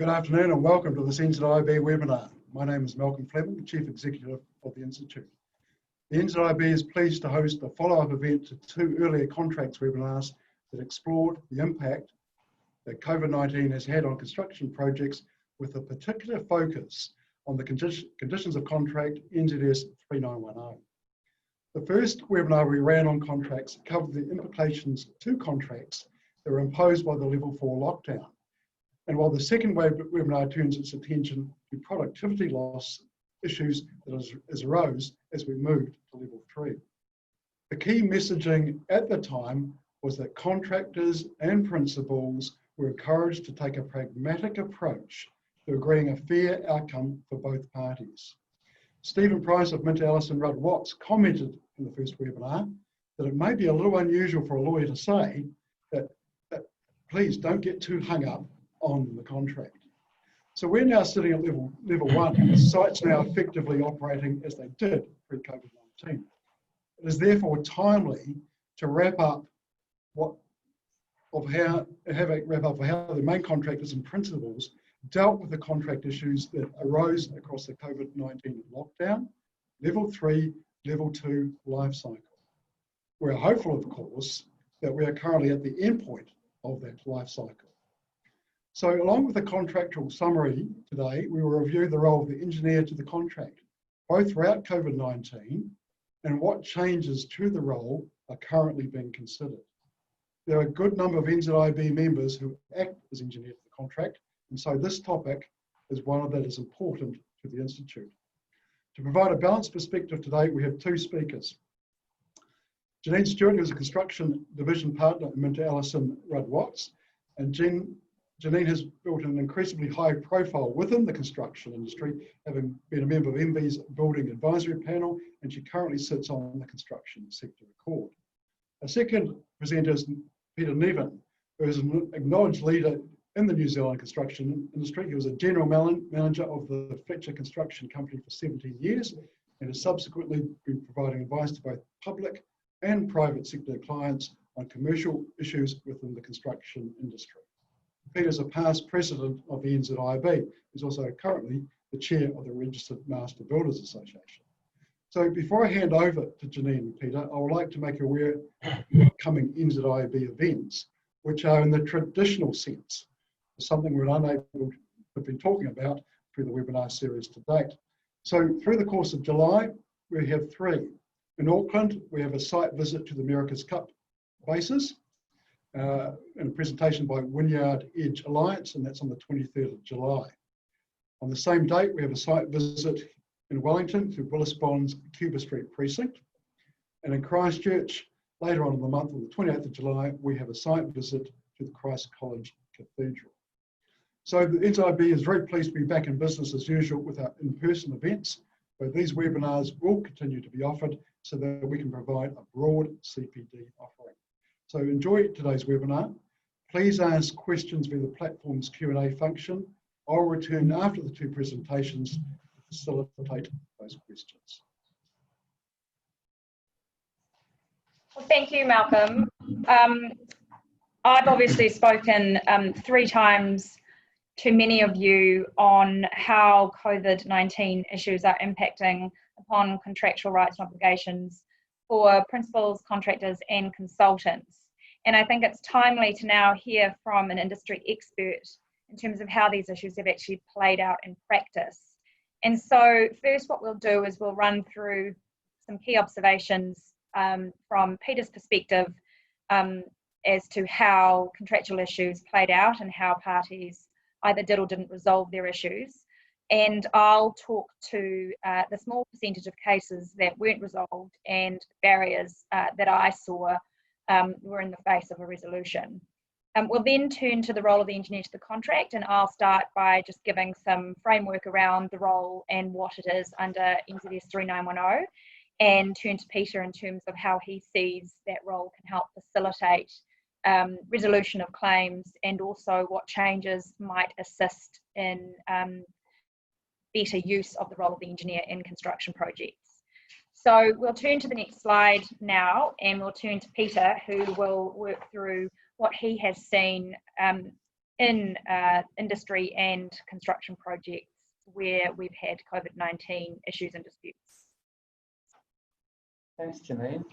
Good afternoon and welcome to this NZIB webinar. My name is Malcolm Fleming, the Chief Executive of the Institute. The NZIB is pleased to host a follow-up event to two earlier contracts webinars that explored the impact that COVID-19 has had on construction projects with a particular focus on the conditions of contract NZS 3910. The first webinar we ran on contracts covered the implications to contracts that were imposed by the level 4 lockdown. And while the second webinar turns its attention to productivity loss issues that arose as we moved to level 3. The key messaging at the time was that contractors and principals were encouraged to take a pragmatic approach to agreeing a fair outcome for both parties. Stephen Price of Minter Ellison Rudd Watts commented in the first webinar that it may be a little unusual for a lawyer to say that please don't get too hung up on the contract. So we're now sitting at level 1, the site's now effectively operating as they did pre-COVID-19. It is therefore timely to wrap up how the main contractors and principals dealt with the contract issues that arose across the COVID-19 lockdown, level 3, level 2 life cycle. We're hopeful, of course, that we are currently at the end point of that life cycle. So along with the contractual summary today, we will review the role of the engineer to the contract, both throughout COVID-19 and what changes to the role are currently being considered. There are a good number of NZIB members who act as engineer to the contract, and so this topic is one that is important to the Institute. To provide a balanced perspective today, we have two speakers. Janine Stewart, who is a construction division partner at Minter Ellison Rudd Watts, and Janine has built an increasingly high profile within the construction industry, having been a member of MB's Building Advisory Panel, and she currently sits on the Construction Sector Accord. Our second presenter is Peter Neven, who is an acknowledged leader in the New Zealand construction industry. He was a general manager of the Fletcher Construction Company for 17 years and has subsequently been providing advice to both public and private sector clients on commercial issues within the construction industry. Peter is a past president of the NZIB. He's also currently the chair of the Registered Master Builders Association. So before I hand over to Janine and Peter, I would like to make you aware of the upcoming NZIB events, which are in the traditional sense, something we're unable to have been talking about through the webinar series to date. So through the course of July, we have 3. In Auckland, we have a site visit to the America's Cup bases, and a presentation by Wynyard Edge Alliance, and that's on the 23rd of July. On the same date, we have a site visit in Wellington to Willis Bond's Cuba Street precinct. And in Christchurch, later on in the month, on the 28th of July, we have a site visit to the Christ College Cathedral. So the NZIB is very pleased to be back in business as usual with our in-person events, but these webinars will continue to be offered so that we can provide a broad CPD offering. So enjoy today's webinar. Please ask questions via the platform's Q&A function. I'll return after the 2 presentations to facilitate those questions. Well, thank you, Malcolm. I've obviously spoken 3 times to many of you on how COVID-19 issues are impacting upon contractual rights and obligations for principals, contractors and consultants. And I think it's timely to now hear from an industry expert in terms of how these issues have actually played out in practice. And so first what we'll do is we'll run through some key observations from Peter's perspective as to how contractual issues played out and how parties either did or didn't resolve their issues. And I'll talk to the small percentage of cases that weren't resolved and barriers that I saw were in the face of a resolution. We'll then turn to the role of the engineer to the contract, and I'll start by just giving some framework around the role and what it is under NZS 3910, and turn to Peter in terms of how he sees that role can help facilitate resolution of claims and also what changes might assist in better use of the role of the engineer in construction projects. So we'll turn to the next slide now, and we'll turn to Peter, who will work through what he has seen in industry and construction projects where we've had COVID-19 issues and disputes. Thanks, Janine.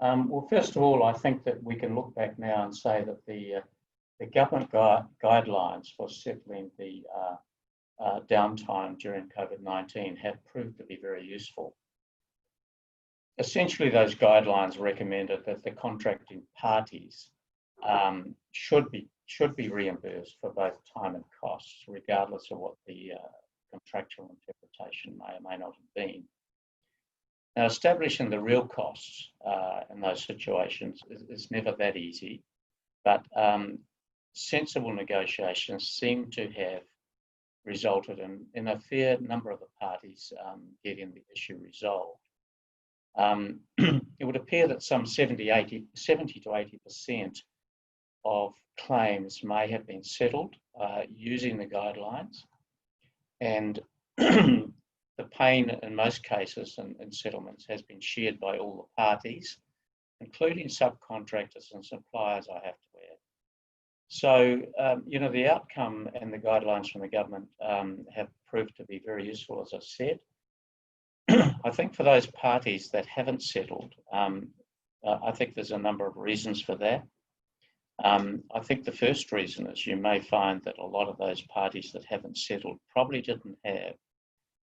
Well, first of all, I think that we can look back now and say that the government guidelines for settling the downtime during COVID-19 have proved to be very useful. Essentially, those guidelines recommended that the contracting parties should be reimbursed for both time and costs, regardless of what the contractual interpretation may or may not have been. Now, establishing the real costs in those situations is never that easy, but sensible negotiations seem to have resulted in a fair number of the parties getting the issue resolved. It would appear that some 70 to 80% of claims may have been settled using the guidelines, and the pain in most cases in settlements has been shared by all the parties, including subcontractors and suppliers, I have to add. So, the outcome and the guidelines from the government have proved to be very useful, as I said. I think for those parties that haven't settled, I think there's a number of reasons for that. I think the first reason is you may find that a lot of those parties that haven't settled probably didn't have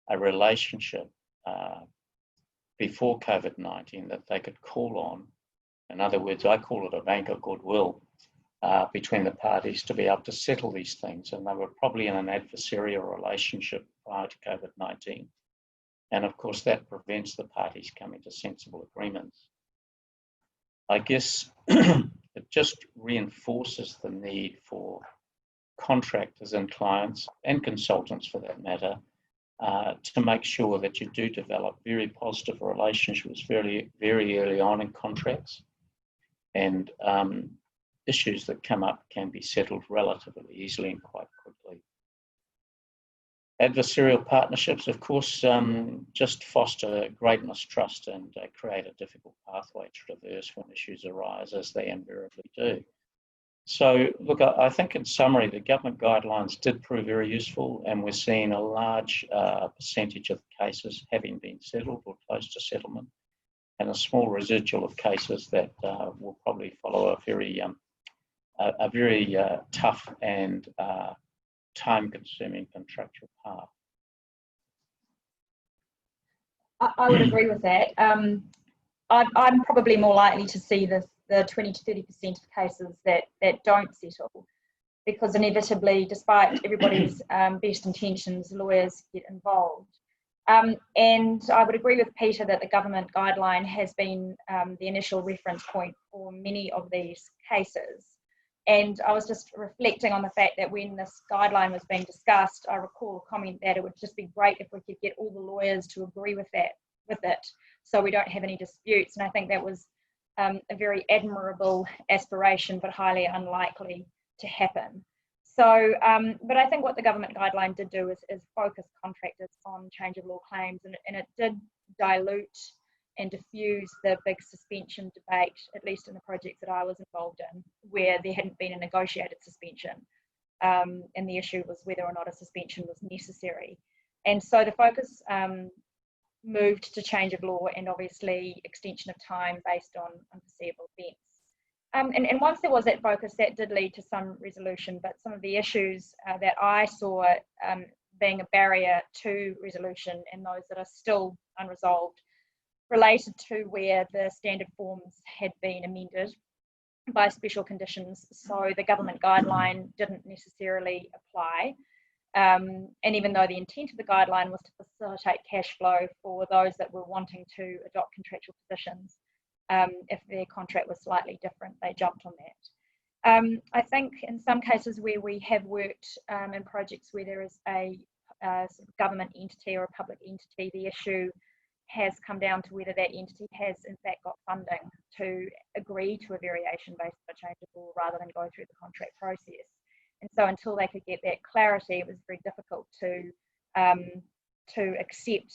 a relationship before COVID-19 that they could call on. In other words, I call it a bank of goodwill between the parties to be able to settle these things, and they were probably in an adversarial relationship prior to COVID-19. And of course, that prevents the parties coming to sensible agreements. I guess it just reinforces the need for contractors and clients and consultants, for that matter, to make sure that you do develop very positive relationships very, very early on in contracts, and issues that come up can be settled relatively easily and quite quickly. Adversarial partnerships, of course, just foster great mistrust and create a difficult pathway to traverse when issues arise, as they invariably do. So, look, I think in summary, the government guidelines did prove very useful, and we're seeing a large percentage of cases having been settled or close to settlement, and a small residual of cases that will probably follow a very tough and time-consuming contractual path. I would agree with that. I'm probably more likely to see the 20 to 30% of cases that don't settle, because inevitably, despite everybody's best intentions, lawyers get involved. And I would agree with Peter that the government guideline has been the initial reference point for many of these cases. And I was just reflecting on the fact that when this guideline was being discussed, I recall a comment that it would just be great if we could get all the lawyers to agree with it, so we don't have any disputes. And I think that was a very admirable aspiration, but highly unlikely to happen. So, but I think what the government guideline did do is focus contractors on change of law claims, and it did dilute and diffuse the big suspension debate, at least in the projects that I was involved in, where there hadn't been a negotiated suspension. And the issue was whether or not a suspension was necessary. And so the focus moved to change of law and obviously extension of time based on unforeseeable events. And once there was that focus, that did lead to some resolution, but some of the issues that I saw being a barrier to resolution, and those that are still unresolved, related to where the standard forms had been amended by special conditions, so the government guideline didn't necessarily apply. And even though the intent of the guideline was to facilitate cash flow for those that were wanting to adopt contractual positions, if their contract was slightly different, they jumped on that. I think in some cases where we have worked in projects where there is a sort of government entity or a public entity, the issue has come down to whether that entity has in fact got funding to agree to a variation based on a change of law rather than go through the contract process. And so until they could get that clarity, it was very difficult to accept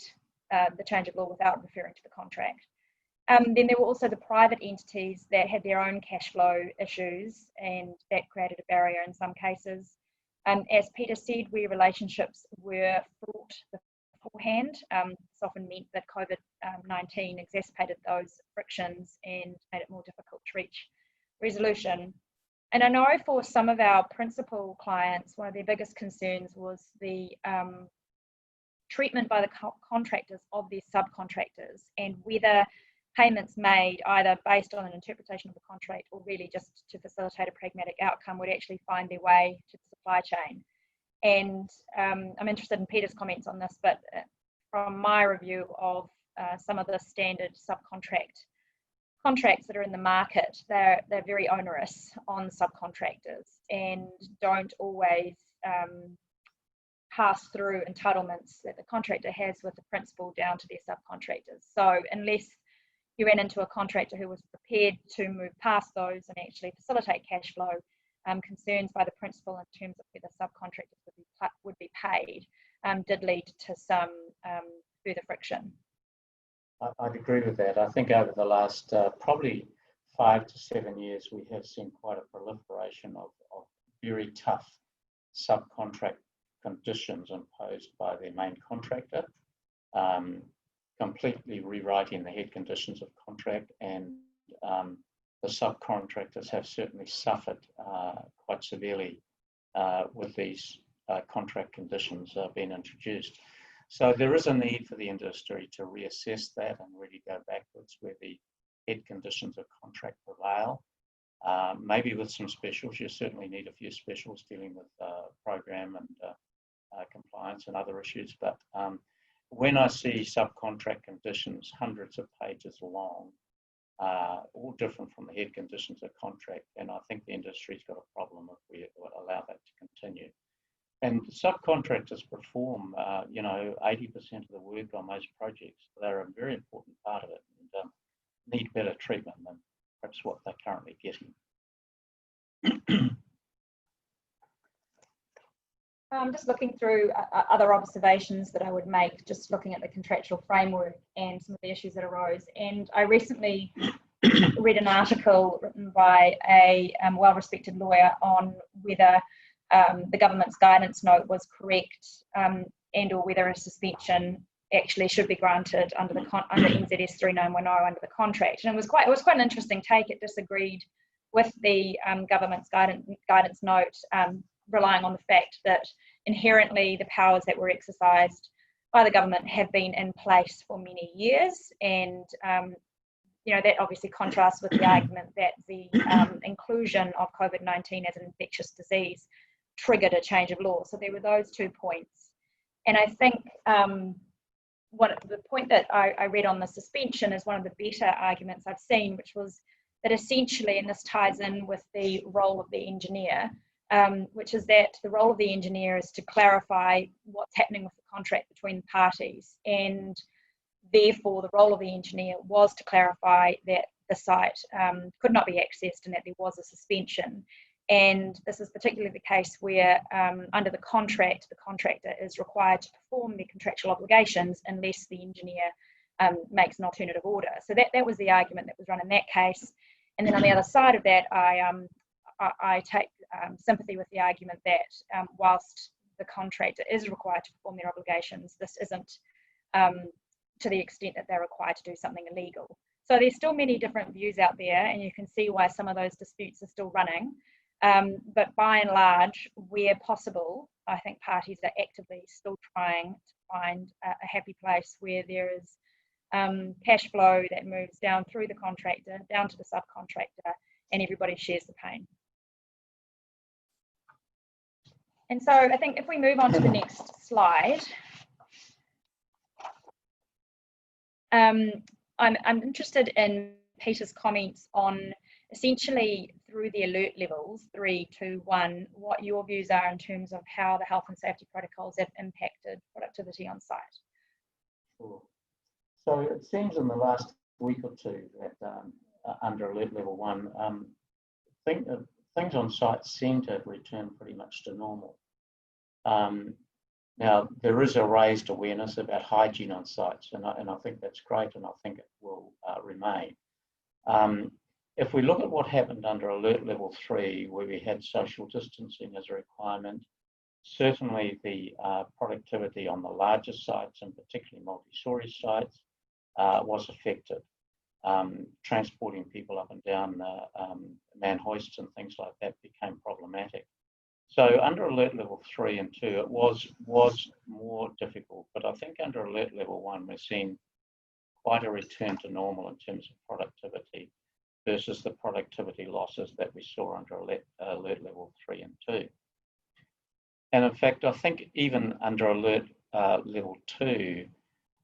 the change of law without referring to the contract. Then there were also the private entities that had their own cash flow issues, and that created a barrier in some cases. As Peter said, where relationships were fraught beforehand, this often meant that COVID-19 exacerbated those frictions and made it more difficult to reach resolution. And I know for some of our principal clients, one of their biggest concerns was the treatment by the contractors of their subcontractors, and whether payments made either based on an interpretation of the contract or really just to facilitate a pragmatic outcome would actually find their way to the supply chain. And I'm interested in Peter's comments on this, but from my review of some of the standard subcontract contracts that are in the market, they're very onerous on subcontractors and don't always pass through entitlements that the contractor has with the principal down to their subcontractors. So unless you ran into a contractor who was prepared to move past those and actually facilitate cash flow, concerns by the principal in terms of whether subcontractors would be paid did lead to some further friction. I'd agree with that. I think over the last probably 5 to 7 years, we have seen quite a proliferation of very tough subcontract conditions imposed by their main contractor, completely rewriting the head conditions of contract, and the subcontractors have certainly suffered quite severely with these contract conditions being introduced. So there is a need for the industry to reassess that and really go backwards where the head conditions of contract prevail. Maybe with some specials, you certainly need a few specials dealing with program and compliance and other issues. But when I see subcontract conditions hundreds of pages long, all different from the head conditions of contract, and I think the industry's got a problem if we allow that to continue. And subcontractors perform, 80% of the work on most projects. They're a very important part of it and need better treatment than perhaps what they're currently getting. Just looking through other observations that I would make, just looking at the contractual framework and some of the issues that arose. And I recently read an article written by a well-respected lawyer on whether the government's guidance note was correct and or whether a suspension actually should be granted under NZS 3910 under the contract. And it was quite an interesting take. It disagreed with the government's guidance note, relying on the fact that inherently the powers that were exercised by the government have been in place for many years, and that obviously contrasts with the argument that the inclusion of COVID-19 as an infectious disease triggered a change of law. So there were those 2 points. And I think the point that I read on the suspension is one of the better arguments I've seen, which was that essentially, and this ties in with the role of the engineer, which is that the role of the engineer is to clarify what's happening with the contract between the parties, and therefore the role of the engineer was to clarify that the site could not be accessed and that there was a suspension. And this is particularly the case where under the contract, the contractor is required to perform their contractual obligations unless the engineer makes an alternative order. So that was the argument that was run in that case. And then on the other side of that, I take sympathy with the argument that whilst the contractor is required to perform their obligations, this isn't to the extent that they're required to do something illegal. So there's still many different views out there, and you can see why some of those disputes are still running. But by and large, where possible, I think parties are actively still trying to find a happy place where there is cash flow that moves down through the contractor, down to the subcontractor, and everybody shares the pain. And so I think if we move on to the next slide, I'm interested in Peter's comments on essentially through the alert levels, 3, 2, 1, what your views are in terms of how the health and safety protocols have impacted productivity on site. Sure. So it seems in the last week or two that under alert level 1, things on site seem to have returned pretty much to normal. Now, there is a raised awareness about hygiene on sites, and I think that's great, and I think it will remain. If we look at what happened under alert level 3, where we had social distancing as a requirement, certainly the productivity on the larger sites, and particularly multi-storage sites, was affected. Transporting people up and down man hoists and things like that became problematic. So under alert level 3 and 2, it was more difficult, but I think under alert level 1, we're seeing quite a return to normal in terms of productivity versus the productivity losses that we saw under alert level 3 and 2. And in fact, I think even under alert level 2,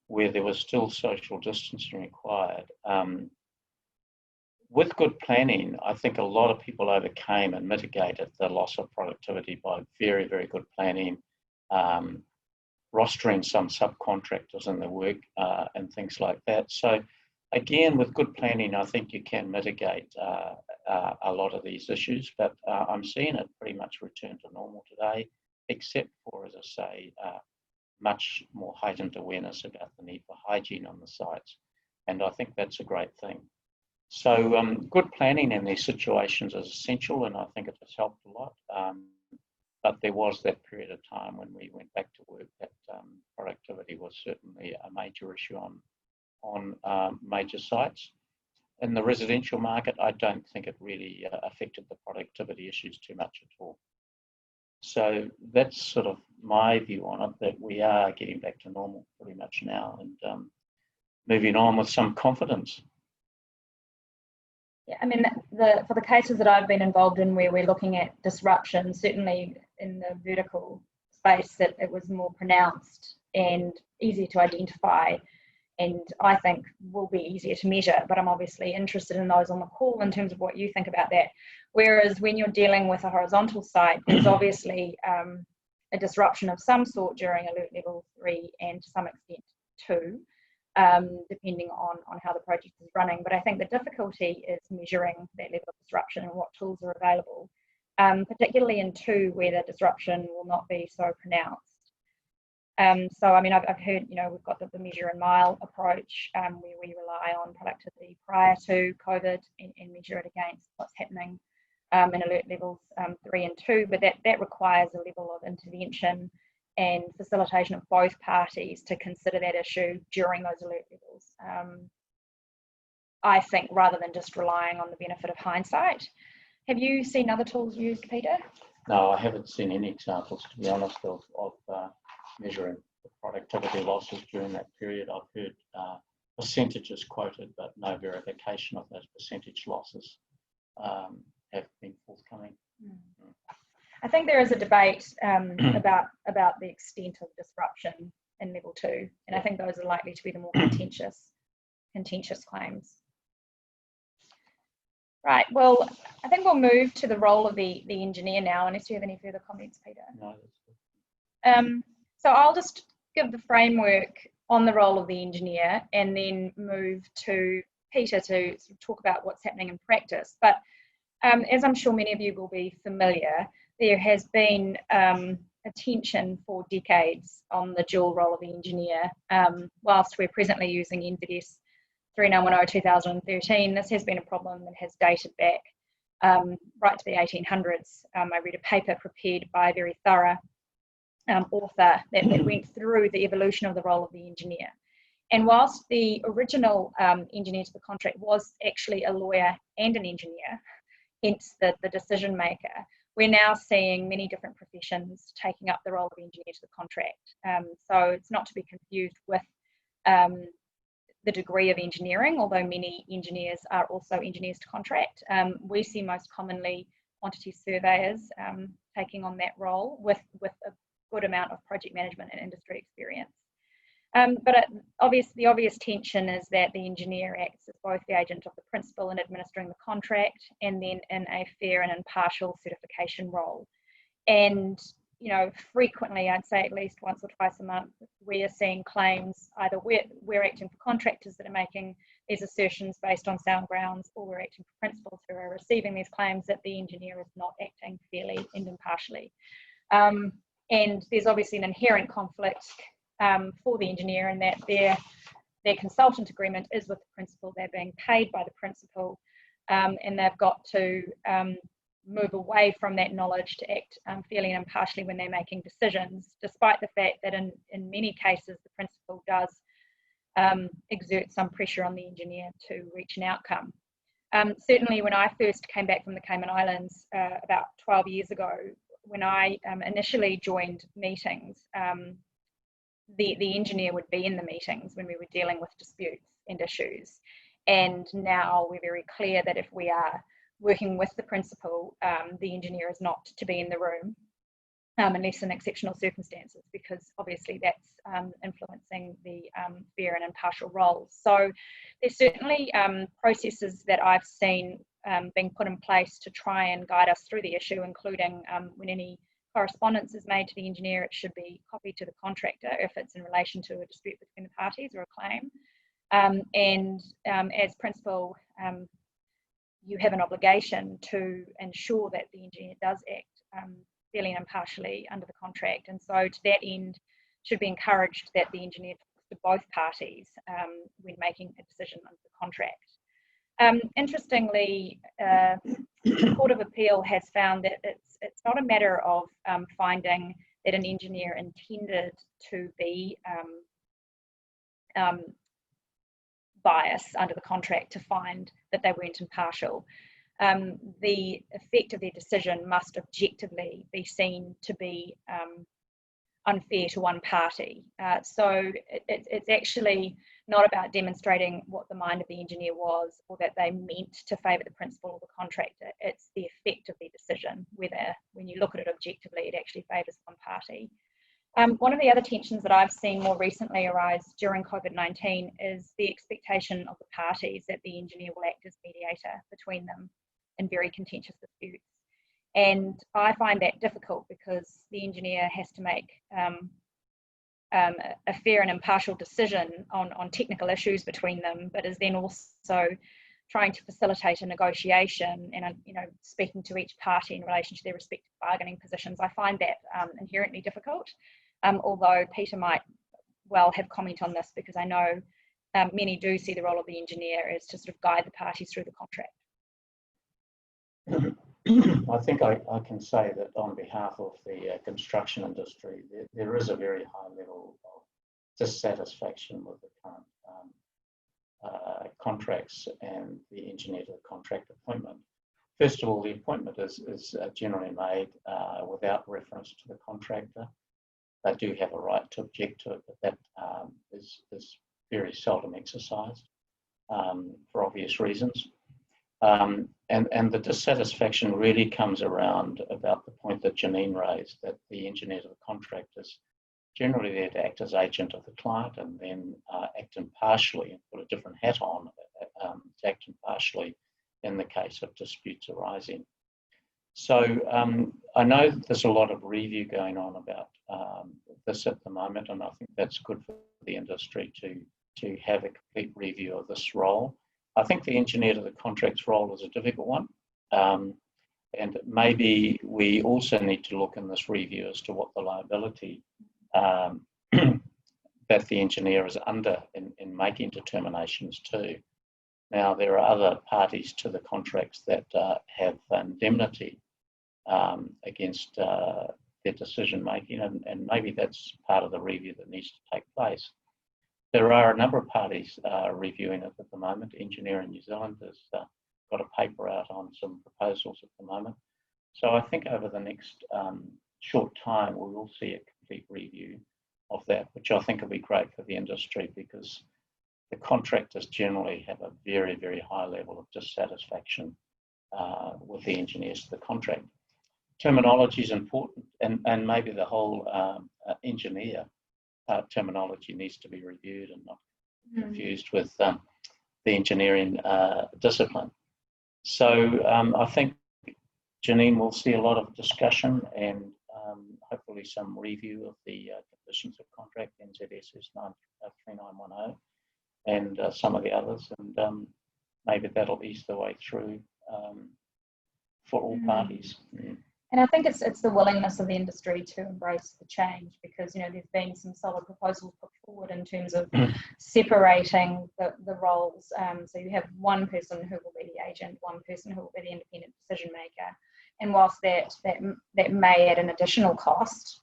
where there was still social distancing required, with good planning, I think a lot of people overcame and mitigated the loss of productivity by very, very good planning, rostering some subcontractors in the work and things like that. So again, with good planning, I think you can mitigate a lot of these issues, but I'm seeing it pretty much return to normal today, except for, as I say, much more heightened awareness about the need for hygiene on the sites. And I think that's a great thing. So good planning in these situations is essential, and I think it has helped a lot. But there was that period of time when we went back to work that productivity was certainly a major issue on major sites. In the residential market, I don't think it really affected the productivity issues too much at all. So that's sort of my view on it, that we are getting back to normal pretty much now and moving on with some confidence. Yeah, I mean, for the cases that I've been involved in where we're looking at disruption, certainly in the vertical space, that it was more pronounced and easier to identify, and I think will be easier to measure, but I'm obviously interested in those on the call in terms of what you think about that. Whereas when you're dealing with a horizontal site, there's obviously a disruption of some sort during alert level 3 and to some extent 2. Depending on how the project is running. But I think the difficulty is measuring that level of disruption and what tools are available, particularly in 2 where the disruption will not be so pronounced. So, I mean, I've heard, we've got the measure and mile approach where we rely on productivity prior to COVID and measure it against what's happening in alert levels 3 and 2, but that requires a level of intervention and facilitation of both parties to consider that issue during those alert levels. I think rather than just relying on the benefit of hindsight. Have you seen other tools used, Peter? No, I haven't seen any examples, to be honest, of measuring the productivity losses during that period. I've heard percentages quoted, but no verification of those percentage losses have been forthcoming. I think there is a debate about the extent of disruption in level 2, and I think those are likely to be the more contentious claims. Right, well, I think we'll move to the role of the engineer now, unless you have any further comments, Peter. No, that's good. So I'll just give the framework on the role of the engineer and then move to Peter to sort of talk about what's happening in practice. But as I'm sure many of you will be familiar, there has been attention for decades on the dual role of the engineer. Whilst we're presently using NZS 3910-2013, this has been a problem that has dated back right to the 1800s. I read a paper prepared by a very thorough author that went through the evolution of the role of the engineer. And whilst the original engineer to the contract was actually a lawyer and an engineer, hence the decision maker, we're now seeing many different professions taking up the role of engineer to the contract. So it's not to be confused with the degree of engineering, although many engineers are also engineers to contract. We see most commonly quantity surveyors taking on that role with a good amount of project management and industry experience. But the obvious tension is that the engineer acts as both the agent of the principal in administering the contract and then in a fair and impartial certification role. And frequently, I'd say at least once or twice a month, we are seeing claims, either we're acting for contractors that are making these assertions based on sound grounds, or we're acting for principals who are receiving these claims that the engineer is not acting fairly and impartially. And there's obviously an inherent conflict for the engineer in that their consultant agreement is with the principal. They're being paid by the principal, and they've got to move away from that knowledge to act fairly and impartially when they're making decisions, despite the fact that in many cases the principal does exert some pressure on the engineer to reach an outcome. Certainly when I first came back from the Cayman Islands about 12 years ago, when I initially joined meetings, the engineer would be in the meetings when we were dealing with disputes and issues. And now we're very clear that if we are working with the principal, the engineer is not to be in the room unless in exceptional circumstances, because obviously that's influencing the fair and impartial roles. So there's certainly processes that I've seen being put in place to try and guide us through the issue, including when any correspondence is made to the engineer, it should be copied to the contractor if it's in relation to a dispute between the parties or a claim. As principal, you have an obligation to ensure that the engineer does act fairly and impartially under the contract. And so to that end, should be encouraged that the engineer talks to both parties when making a decision under the contract. Interestingly, the Court of Appeal has found that it's not a matter of finding that an engineer intended to be biased under the contract to find that they weren't impartial. The effect of their decision must objectively be seen to be unfair to one party. So it's actually not about demonstrating what the mind of the engineer was or that they meant to favour the principal or the contractor. It's the effect of their decision, whether when you look at it objectively, it actually favours one party. One of the other tensions that I've seen more recently arise during COVID-19 is the expectation of the parties that the engineer will act as mediator between them in very contentious disputes. And I find that difficult because the engineer has to make a fair and impartial decision on technical issues between them, but is then also trying to facilitate a negotiation and speaking to each party in relation to their respective bargaining positions. I find that inherently difficult, although Peter might well have comment on this, because I know many do see the role of the engineer as to sort of guide the parties through the contract. I think I can say that on behalf of the construction industry, there is a very high level of dissatisfaction with the current contracts and the engineer to the contract appointment. First of all, the appointment is generally made without reference to the contractor. They do have a right to object to it, but that is very seldom exercised for obvious reasons. And the dissatisfaction really comes around about the point that Janine raised, that the engineer to the contractor is generally there to act as agent of the client and then act impartially and put a different hat on to act impartially in the case of disputes arising. So I know that there's a lot of review going on about this at the moment, and I think that's good for the industry to have a complete review of this role. I think the engineer to the contracts role is a difficult one, and maybe we also need to look in this review as to what the liability that the engineer is under in making determinations too. Now, there are other parties to the contracts that have indemnity against their decision making, and maybe that's part of the review that needs to take place. There are a number of parties reviewing it at the moment. Engineering New Zealand has got a paper out on some proposals at the moment. So I think over the next short time, we will see a complete review of that, which I think will be great for the industry, because the contractors generally have a very, very high level of dissatisfaction with the engineers to the contract. Terminology is important, and maybe the whole engineer terminology needs to be reviewed and not confused with the engineering discipline. So I think, Janine, we'll see a lot of discussion and hopefully some review of the conditions of contract, NZSS 3910, and some of the others, and maybe that'll ease the way through for all parties. And I think it's the willingness of the industry to embrace the change, because there's been some solid proposals put forward in terms of separating the roles. So you have one person who will be the agent, one person who will be the independent decision maker. And whilst that may add an additional cost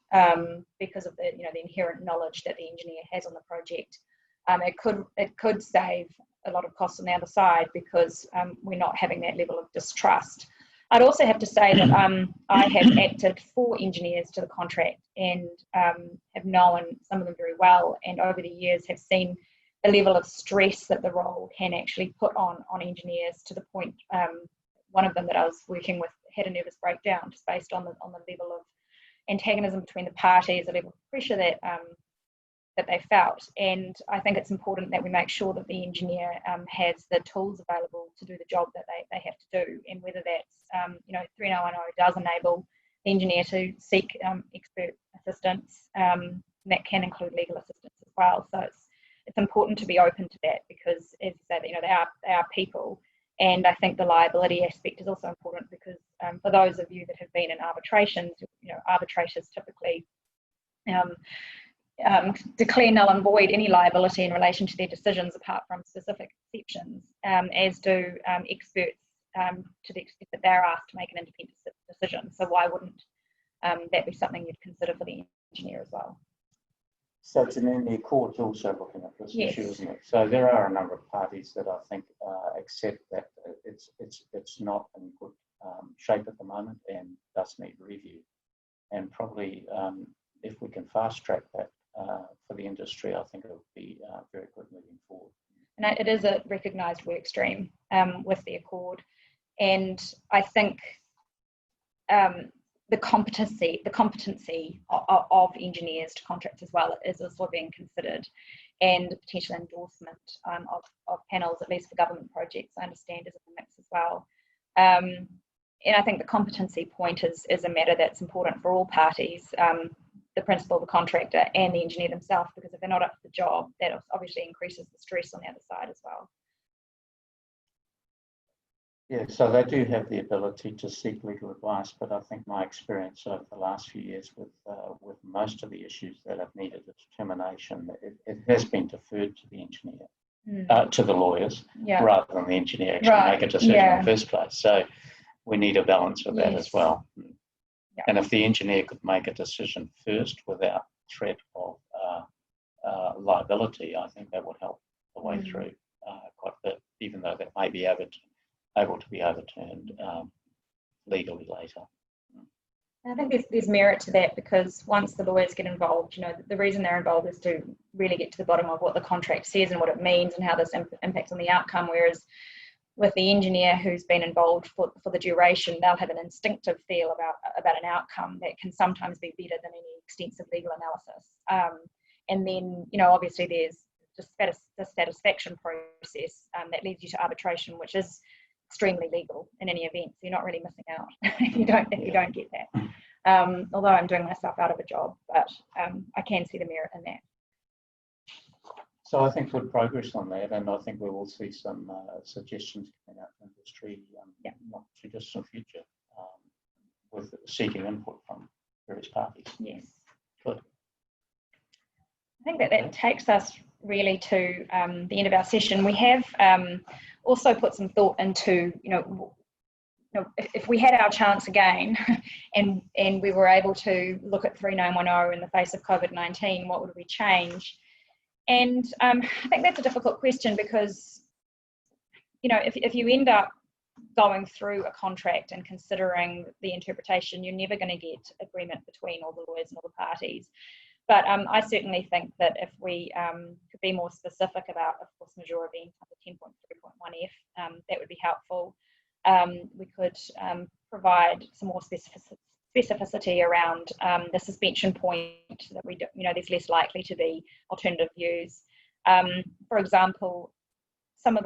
because of the the inherent knowledge that the engineer has on the project, it could save a lot of costs on the other side, because we're not having that level of distrust. I'd also have to say that I have acted for engineers to the contract, and have known some of them very well, and over the years have seen the level of stress that the role can actually put on engineers, to the point one of them that I was working with had a nervous breakdown just based on the level of antagonism between the parties, the level of pressure that they felt. And I think it's important that we make sure that the engineer has the tools available to do the job that they have to do, and whether that's 3910 does enable the engineer to seek expert assistance, that can include legal assistance as well. So it's important to be open to that, because as you say, they are people. And I think the liability aspect is also important, because for those of you that have been in arbitrations, arbitrators typically declare null and void any liability in relation to their decisions, apart from specific exceptions, as do experts, to the extent that they're asked to make an independent decision. So why wouldn't that be something you'd consider for the engineer as well? So Janine, the court's also looking at this Yes. issue, isn't it? So there are a number of parties that I think accept that it's not in good shape at the moment and does need review. And probably if we can fast track that for the industry, I think it would be very good moving forward. And it is a recognised work stream with the Accord, and I think the competency of engineers to contract as well is also being considered, and potential endorsement of panels, at least for government projects, I understand, is in the mix as well. And I think the competency point is a matter that's important for all parties, the principal, the contractor, and the engineer themselves, because if they're not up to the job, that obviously increases the stress on the other side as well. Yeah, so they do have the ability to seek legal advice, but I think my experience over the last few years with most of the issues that have needed a determination, it has been deferred to the engineer, to the lawyers, rather than the engineer actually make a decision in the first place. So we need a balance with that as well. Yeah. And if the engineer could make a decision first without threat of liability, I think that would help the way through quite a bit, even though that may be able to be overturned legally later. I think there's merit to that, because once the lawyers get involved, the reason they're involved is to really get to the bottom of what the contract says and what it means and how this impacts on the outcome, whereas with the engineer who's been involved for the duration, they'll have an instinctive feel about an outcome that can sometimes be better than any extensive legal analysis. And then, obviously there's the satisfaction process that leads you to arbitration, which is extremely legal in any event. So you're not really missing out if you don't get that. Although I'm doing myself out of a job, but I can see the merit in that. So I think good progress on that, and I think we will see some suggestions coming out from industry not too distant future, with seeking input from various parties. Yes. Good. I think that takes us really to the end of our session. We have also put some thought into, if we had our chance again and we were able to look at 3910 in the face of COVID-19, what would we change? And I think that's a difficult question, because, if you end up going through a contract and considering the interpretation, you're never going to get agreement between all the lawyers and all the parties. But I certainly think that if we could be more specific about a force majeure event under 10.3.1F, that would be helpful. We could provide some more specificity around the suspension point, that we, there's less likely to be alternative views. For example, some of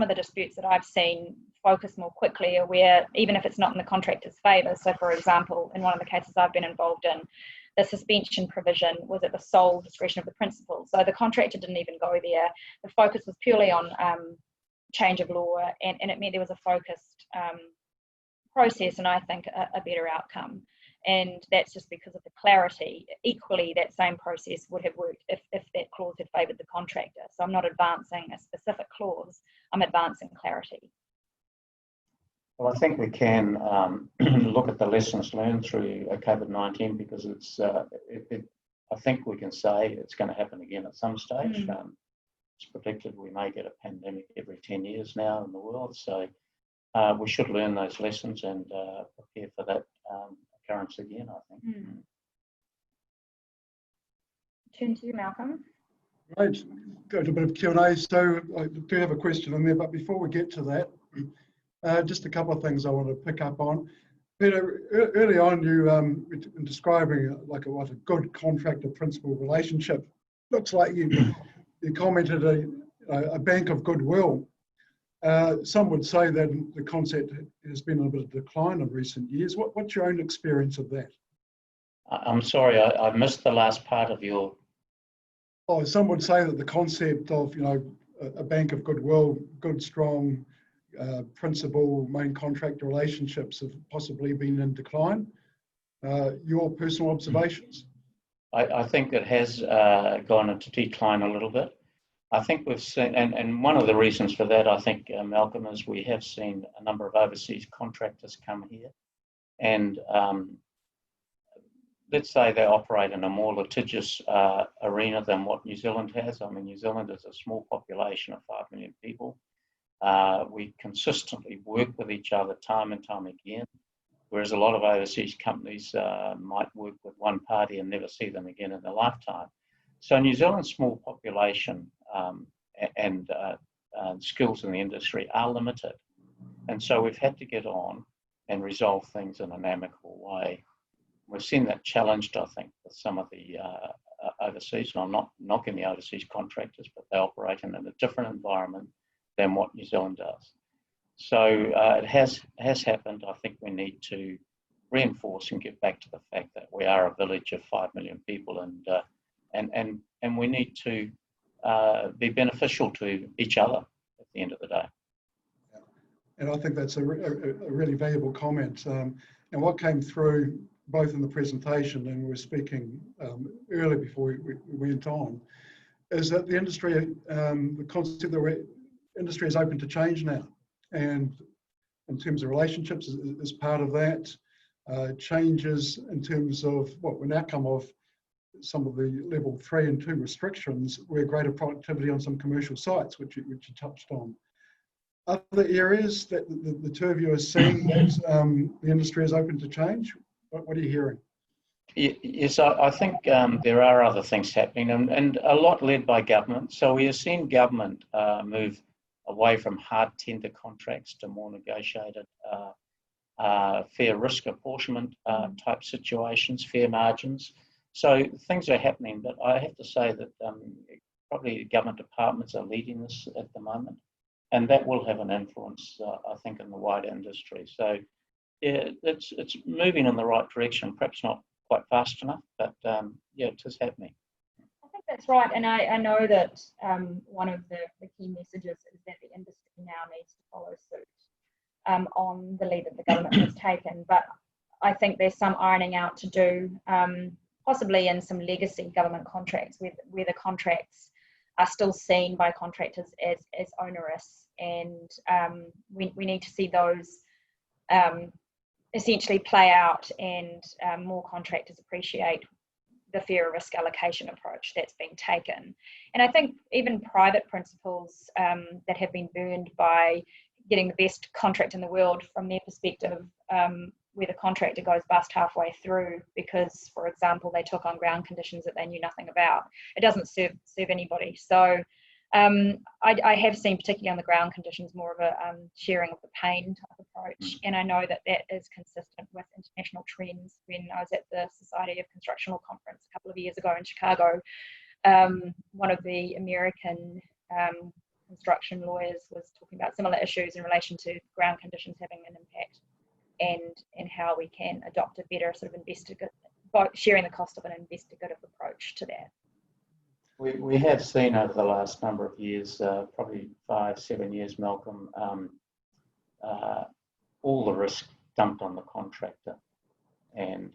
the disputes that I've seen focus more quickly are where, even if it's not in the contractor's favour. So, for example, in one of the cases I've been involved in, the suspension provision was at the sole discretion of the principal. So the contractor didn't even go there. The focus was purely on change of law, and it meant there was a focused process and I think a better outcome. And that's just because of the clarity. Equally, that same process would have worked if that clause had favoured the contractor. So I'm not advancing a specific clause, I'm advancing clarity. Well, I think we can look at the lessons learned through COVID-19 because I think we can say it's going to happen again at some stage. It's predicted we may get a pandemic every 10 years now in the world. So we should learn those lessons and prepare for that occurrence again, I think. Turn to you, Malcolm. Right, go to a bit of Q&A. So I do have a question in there, but before we get to that, just a couple of things I want to pick up on. Peter, early on you in describing what a good contractor-principal relationship looks like. You commented a bank of goodwill. Some would say that the concept has been in a bit of decline in recent years. What's your own experience of that? I'm sorry, I missed the last part of your... Oh, some would say that the concept of, a bank of goodwill, good, strong, principal, main contractor relationships have possibly been in decline. Your personal observations? I think it has gone into decline a little bit. I think we've seen, and one of the reasons for that, I think, Malcolm, is we have seen a number of overseas contractors come here. And let's say they operate in a more litigious arena than what New Zealand has. I mean, New Zealand is a small population of 5 million people. We consistently work with each other time and time again, whereas a lot of overseas companies might work with one party and never see them again in their lifetime. So New Zealand's small population and skills in the industry are limited. And so we've had to get on and resolve things in an amicable way. We've seen that challenged, I think, with some of the overseas, and I'm not knocking the overseas contractors, but they operate in a different environment than what New Zealand does. So it has happened. I think we need to reinforce and get back to the fact that we are a village of 5 million people, and we need to be beneficial to each other at the end of the day. And I think that's a really valuable comment. And what came through both in the presentation and we were speaking earlier before we went on, is that the industry, the concept that industry is open to change now. And in terms of relationships is part of that. Changes in terms of an outcome of some of the level 3 and 2 restrictions were greater productivity on some commercial sites, which you touched on. Other areas that the two of you are seeing that the industry is open to change? What are you hearing? Yes, I think there are other things happening, and a lot led by government. So we have seen government move away from hard tender contracts to more negotiated fair risk apportionment type situations, fair margins. So things are happening, but I have to say that probably government departments are leading this at the moment, and that will have an influence, I think, in the wider industry. So yeah, it's moving in the right direction, perhaps not quite fast enough, but yeah, it is happening. I think that's right, and I know that one of the key messages is that the industry now needs to follow suit on the lead that the government has taken, but I think there's some ironing out to do, possibly in some legacy government contracts where the contracts are still seen by contractors as onerous, and we need to see those essentially play out, and more contractors appreciate the fair risk allocation approach that's being taken. And I think even private principals that have been burned by getting the best contract in the world from their perspective, where the contractor goes bust halfway through because, for example, they took on ground conditions that they knew nothing about. It doesn't serve anybody. So I have seen, particularly on the ground conditions, more of a sharing of the pain type approach. And I know that is consistent with international trends. When I was at the Society of Constructional Conference a couple of years ago in Chicago, one of the American construction lawyers was talking about similar issues in relation to ground conditions having an impact, and how we can adopt a better sort of sharing the cost of an investigative approach to that. We have seen over the last number of years, probably 5-7 years, Malcolm, all the risk dumped on the contractor. And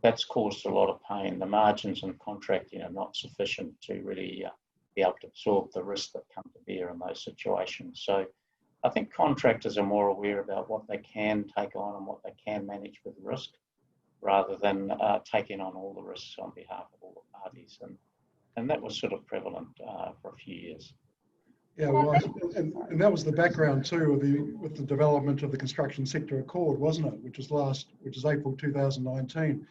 that's caused a lot of pain. The margins in contracting are not sufficient to really be able to absorb the risks that come to bear in those situations. So I think contractors are more aware about what they can take on and what they can manage with risk, rather than taking on all the risks on behalf of all the parties. And that was sort of prevalent for a few years. Yeah, right. And that was the background too with the development of the Construction Sector Accord, wasn't it? Which is April 2019.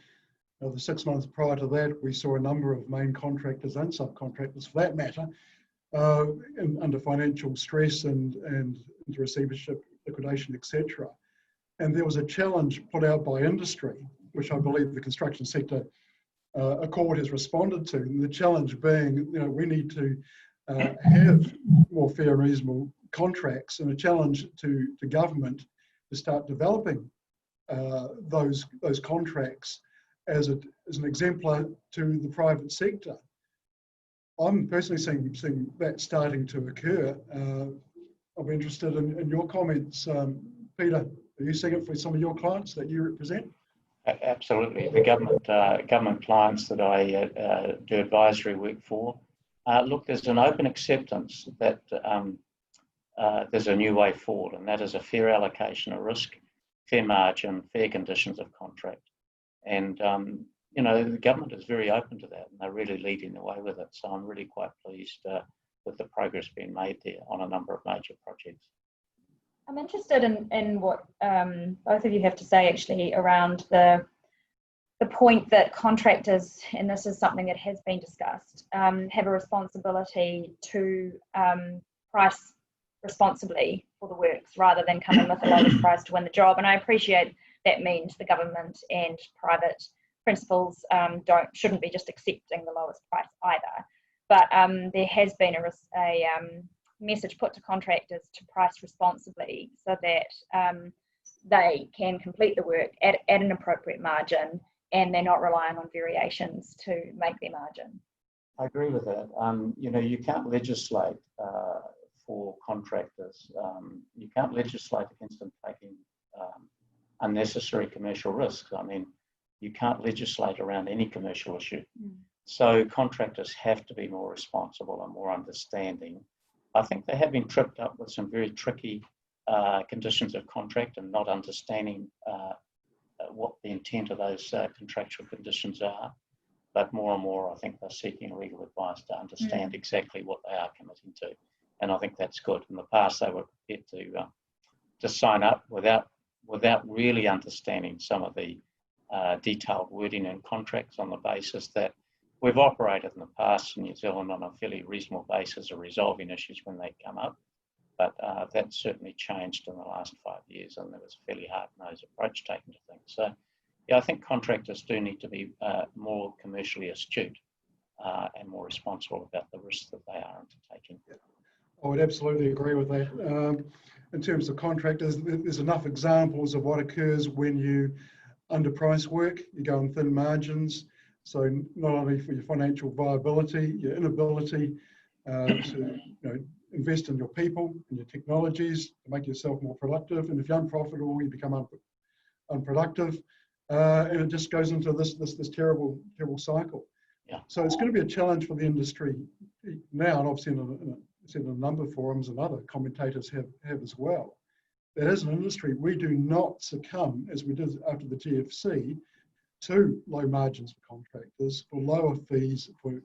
The 6 months prior to that, we saw a number of main contractors and subcontractors, for that matter, under financial stress and into receivership, liquidation, etc. And there was a challenge put out by industry, which I believe the Construction Sector Accord has responded to. And the challenge being, we need to have more fair and reasonable contracts, and a challenge to government to start developing those contracts as an exemplar to the private sector. I'm personally seeing that starting to occur. I'm interested in your comments. Peter, are you seeing it for some of your clients that you represent? Absolutely. The government clients that I do advisory work for, look, there's an open acceptance that there's a new way forward, and that is a fair allocation of risk, fair margin, fair conditions of contract. And, the government is very open to that, and they're really leading the way with it. So I'm really quite pleased with the progress being made there on a number of major projects. I'm interested in what both of you have to say actually around the point that contractors, and this is something that has been discussed, have a responsibility to price responsibly for the works rather than come in with the lowest price to win the job. And I appreciate that means the government and private principals shouldn't be just accepting the lowest price either. But there has been a message put to contractors to price responsibly so that they can complete the work at an appropriate margin, and they're not relying on variations to make their margin. I agree with that. You can't legislate for contractors. You can't legislate against them taking unnecessary commercial risks. I mean, you can't legislate around any commercial issue. So contractors have to be more responsible and more understanding. I think they have been tripped up with some very tricky conditions of contract and not understanding what the intent of those contractual conditions are. But more and more, I think they're seeking legal advice to understand exactly what they are committing to. And I think that's good. In the past, they were prepared to sign up without really understanding some of the detailed wording in contracts, on the basis that we've operated in the past in New Zealand on a fairly reasonable basis of resolving issues when they come up. But that's certainly changed in the last 5 years, and there was a fairly hard-nosed approach taken to things. So, yeah, I think contractors do need to be more commercially astute and more responsible about the risks that they are undertaking. I would absolutely agree with that. In terms of contractors, there's enough examples of what occurs when you underprice work, you go on thin margins. So not only for your financial viability, your inability to invest in your people and your technologies to make yourself more productive. And if you're unprofitable, you become unproductive. And it just goes into this terrible cycle. Yeah. So it's going to be a challenge for the industry now, and I've seen in a number of forums and other commentators have as well. That as an industry, we do not succumb, as we did after the GFC, to low margins for contractors, for lower fees for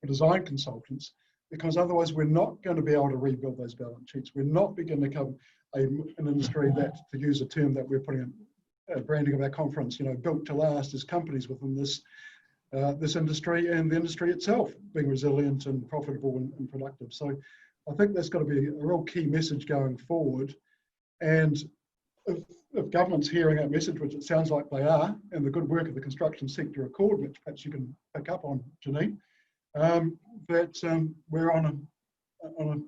design consultants, because otherwise we're not going to be able to rebuild those balance sheets. We're not going to become an industry that, to use a term that we're putting in branding of our conference, built to last as companies within this industry, and the industry itself being resilient and profitable and productive. So I think that's got to be a real key message going forward. And if government's hearing that message, which it sounds like they are, and the good work of the Construction Sector Accord, which perhaps you can pick up on, Janine, that we're on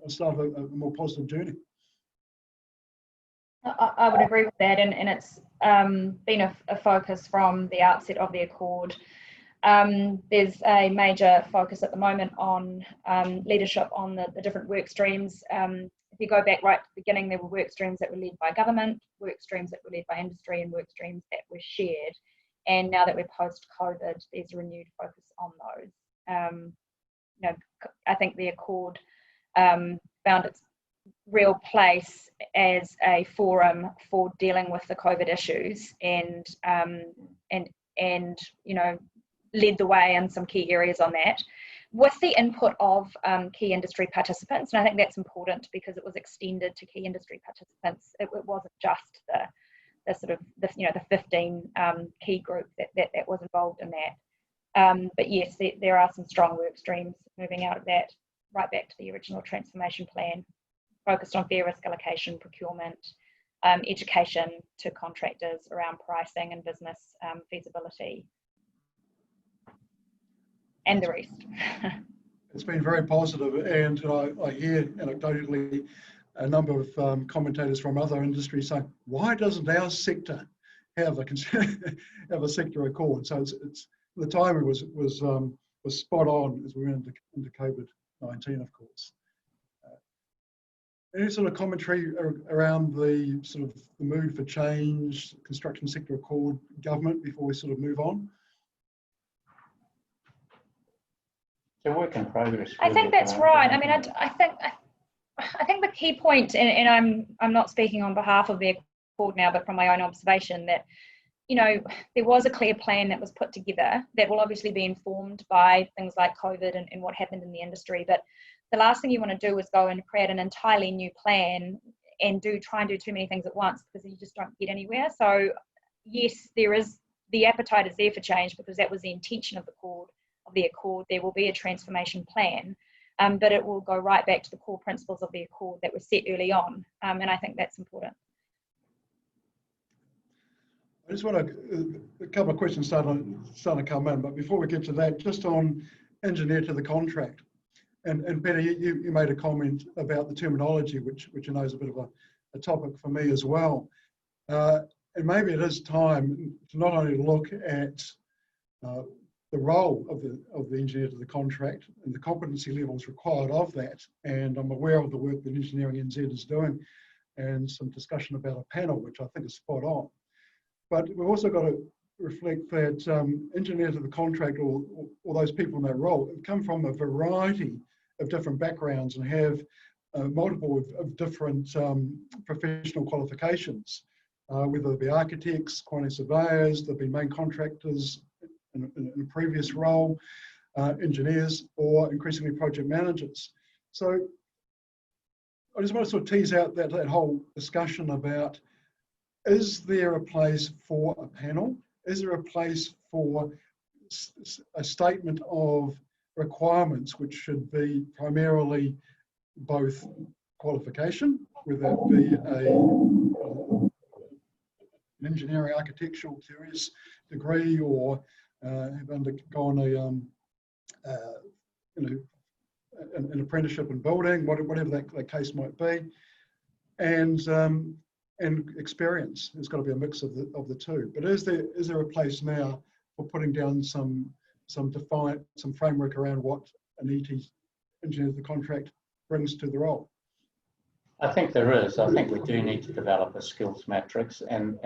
a start of a more positive journey. I would agree with that, and it's been a focus from the outset of the Accord. There's a major focus at the moment on leadership on the different work streams. if you go back right to the beginning, there were work streams that were led by government, work streams that were led by industry, and work streams that were shared. And now that we're post-COVID, there's a renewed focus on those. You know, I think the Accord found its real place as a forum for dealing with the COVID issues, and you know, led the way in some key areas on that, with the input of key industry participants. And I think that's important because it was extended to key industry participants. It wasn't just the sort of you know, the 15 key group that was involved in that. But yes, there are some strong work streams moving out of that right back to the original transformation plan, focused on fair risk allocation, procurement, education to contractors around pricing and business feasibility, and the rest. It's been very positive, and I hear anecdotally a number of commentators from other industries saying, why doesn't our sector have a sector accord? So it's the timing was spot on as we went into COVID-19, of course. Any sort of commentary around the sort of the mood for change, construction sector accord, government, before we sort of move on? It's a work in progress. I think that's right. I mean, I think the key point, and I'm not speaking on behalf of the Accord now, but from my own observation, that, you know, there was a clear plan that was put together that will obviously be informed by things like COVID and what happened in the industry. But the last thing you want to do is go and create an entirely new plan and try and do too many things at once, because you just don't get anywhere. So yes, the appetite is there for change, because that was the intention of the Accord. There will be a transformation plan, but it will go right back to the core principles of the Accord that were set early on, and I think that's important. I just want a couple of questions starting to come in, but before we get to that, just on engineer to the contract. And Peter, you made a comment about the terminology, which you know is a bit of a topic for me as well. And maybe it is time to not only look at the role of the engineer to the contract and the competency levels required of that. And I'm aware of the work that Engineering NZ is doing, and some discussion about a panel, which I think is spot on. But we've also got to reflect that engineers of the contract, or those people in that role, come from a variety of different backgrounds and have multiple of different professional qualifications, whether they be architects, quantity surveyors, they've been main contractors in a previous role, engineers, or increasingly project managers. So I just want to sort of tease out that whole discussion about, is there a place for a panel? Is there a place for a statement of requirements, which should be primarily both qualification, whether that be an engineering, architectural, curious degree, or have undergone an apprenticeship in building, whatever that case might be, and experience. There's got to be a mix of the two. But is there a place now for putting down some framework around what an ET, engineer of the contract, brings to the role? I think there is. I think we do need to develop a skills matrix and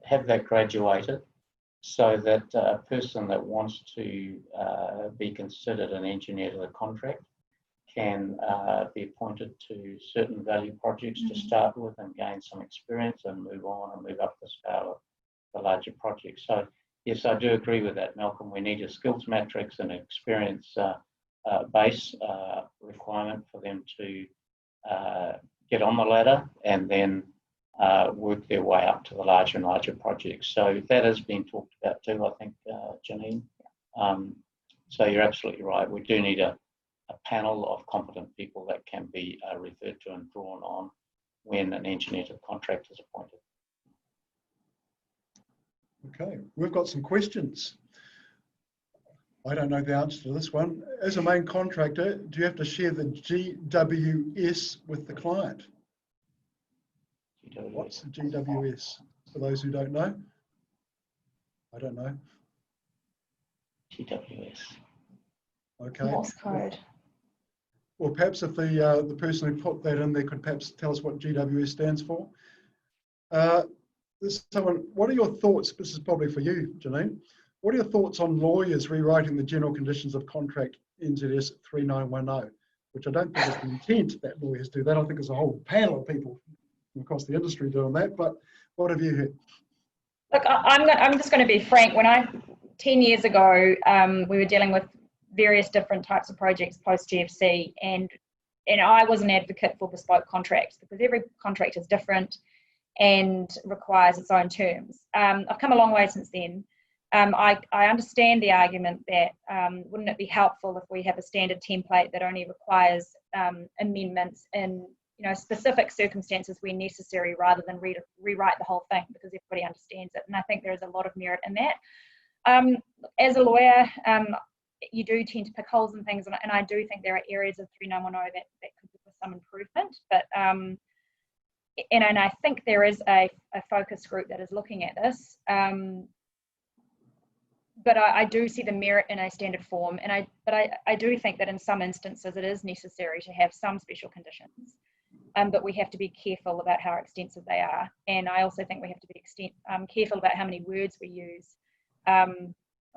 have that graduated, so that a person that wants to be considered an engineer to the contract can be appointed to certain value projects to start with and gain some experience and move on and move up the scale of the larger projects. So yes, I do agree with that, Malcolm. We need a skills matrix and an experience base requirement for them to get on the ladder and then work their way up to the larger and larger projects. So that has been talked about too, I think, Janine. So you're absolutely right. We do need a panel of competent people that can be referred to and drawn on when an engineer to the contract is appointed. Okay, we've got some questions. I don't know the answer to this one. As a main contractor, do you have to share the GWS with the client? GWS. What's the GWS? For those who don't know? I don't know. GWS. Okay. Morse code. or perhaps if the person who put that in there could perhaps tell us what GWS stands for. What are your thoughts? This is probably for you, Janine. What are your thoughts on lawyers rewriting the general conditions of contract NZS 3910, which I don't think is the intent that lawyers do that. I think there's a whole panel of people from across the industry doing that. But what have you heard? Look, I'm just going to be frank. 10 years ago, we were dealing with various different types of projects post GFC, and I was an advocate for bespoke contracts because every contract is different and requires its own terms. I've come a long way since then. I understand the argument that wouldn't it be helpful if we have a standard template that only requires amendments in specific circumstances where necessary, rather than rewrite the whole thing because everybody understands it. And I think there is a lot of merit in that. As a lawyer, you do tend to pick holes in things, and I do think there are areas of 3910 that could do with some improvement. But and I think there is a focus group that is looking at this. But I do see the merit in a standard form, but I do think that in some instances it is necessary to have some special conditions, but we have to be careful about how extensive they are. And I also think we have to be careful about how many words we use. I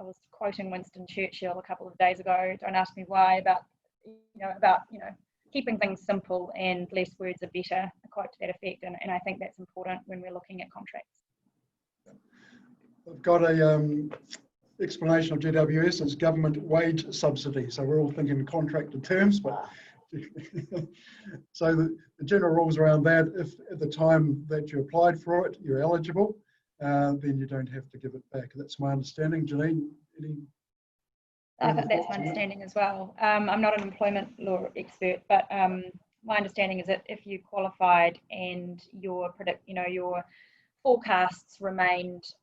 was quoting Winston Churchill a couple of days ago. Don't ask me why, about keeping things simple and less words are better. A quote to that effect, and I think that's important when we're looking at contracts. I've got a explanation of GWS as government wage subsidy. So we're all thinking contracted terms, but so the general rules around that, if at the time that you applied for it, you're eligible, then you don't have to give it back. That's my understanding. Janine, I think that's my understanding as well. I'm not an employment law expert, but my understanding is that if you qualified and your forecasts remained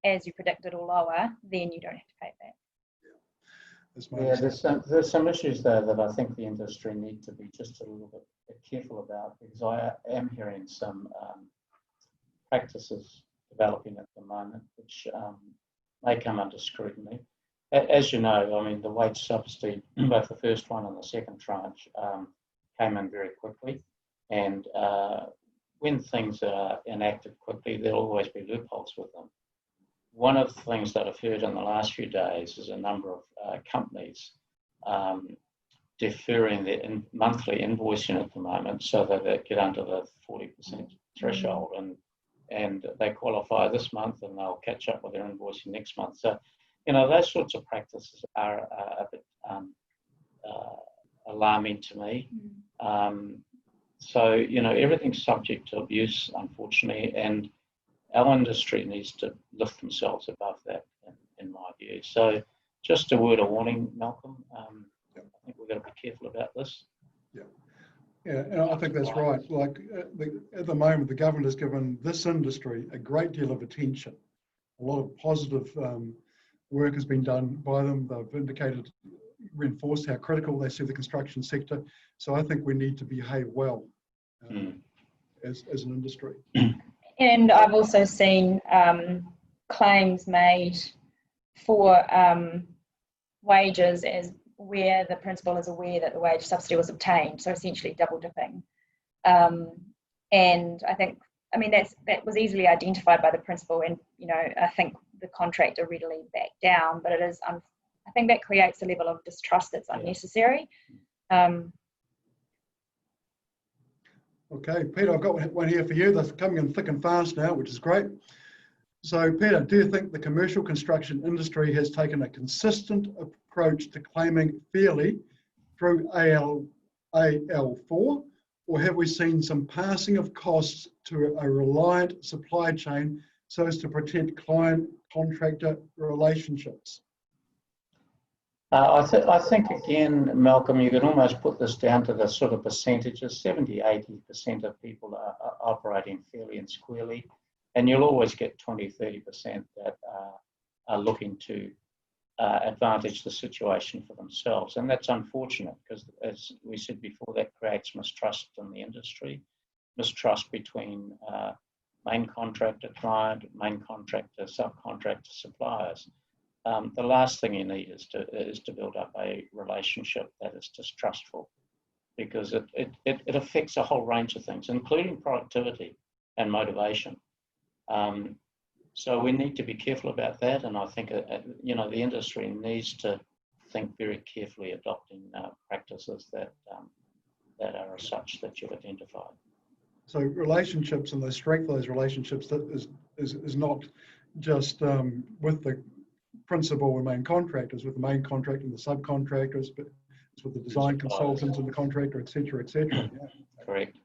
as you predicted or lower, then you don't have to pay it back. Yeah, there's some issues there that I think the industry need to be just a little bit careful about, because I am hearing some practices developing at the moment which may come under scrutiny. As you know, I mean, the wage subsidy, both the first one and the second tranche, came in very quickly, and when things are enacted quickly, there'll always be loopholes with them. One of the things that I've heard in the last few days is a number of companies deferring their monthly invoicing at the moment so that they get under the 40% threshold, and they qualify this month and they'll catch up with their invoicing next month. So, those sorts of practices are a bit alarming to me. So, everything's subject to abuse, unfortunately, and our industry needs to lift themselves above that, in my view. So just a word of warning, Malcolm. I think we've got to be careful about this. Yeah, and I think that's right. Like at the moment, the government has given this industry a great deal of attention. A lot of positive work has been done by them. They've reinforced how critical they see the construction sector. So I think we need to behave well as an industry. And I've also seen claims made for wages as where the principal is aware that the wage subsidy was obtained, so essentially double dipping. And I mean that was easily identified by the principal, and I think the contractor readily backed down. But it is, I think that creates a level of distrust that's unnecessary. Okay, Peter, I've got one here for you. They're coming in thick and fast now, which is great. So, Peter, do you think the commercial construction industry has taken a consistent approach to claiming fairly through AL4, or have we seen some passing of costs to a reliant supply chain so as to protect client-contractor relationships? I think, again, Malcolm, you can almost put this down to the sort of percentages. 70-80% of people are operating fairly and squarely, and you'll always get 20-30% that are looking to advantage the situation for themselves. And that's unfortunate because, as we said before, that creates mistrust in the industry, mistrust between main contractor client, main contractor, subcontractor, suppliers. The last thing you need is to build up a relationship that is distrustful because it affects a whole range of things, including productivity and motivation. So we need to be careful about that, and I think you know, the industry needs to think very carefully adopting practices that are such that you've identified. So relationships and the strength of those relationships that is not just with the principal and main contractors, with the main contractor and the subcontractors, but it's with the design consultants and the contractor, etc., etc. Yeah. Correct.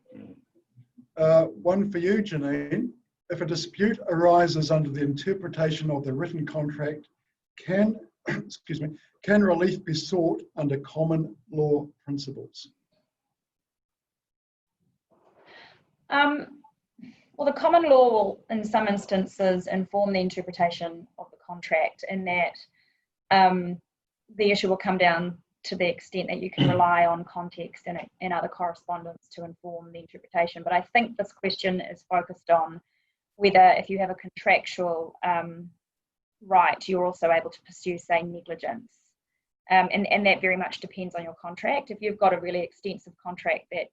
One for you, Janine. If a dispute arises under the interpretation of the written contract, can can relief be sought under common law principles? Well, the common law will, in some instances, inform the interpretation of the contract, in that the issue will come down to the extent that you can rely on context and other correspondence to inform the interpretation. But I think this question is focused on whether, if you have a contractual right, you're also able to pursue, say, negligence. And that very much depends on your contract. If you've got a really extensive contract that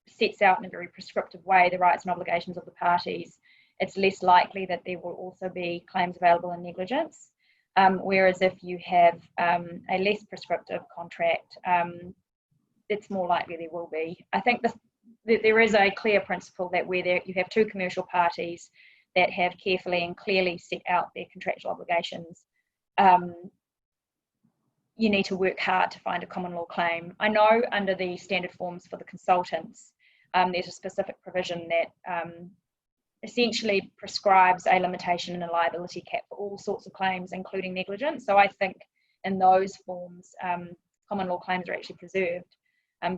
sets out in a very prescriptive way the rights and obligations of the parties, it's less likely that there will also be claims available in negligence. Whereas if you have a less prescriptive contract, it's more likely there will be. I think there is a clear principle that where you have two commercial parties that have carefully and clearly set out their contractual obligations, you need to work hard to find a common law claim. I know under the standard forms for the consultants, there's a specific provision that essentially prescribes a limitation and a liability cap for all sorts of claims, including negligence. So I think in those forms, common law claims are actually preserved.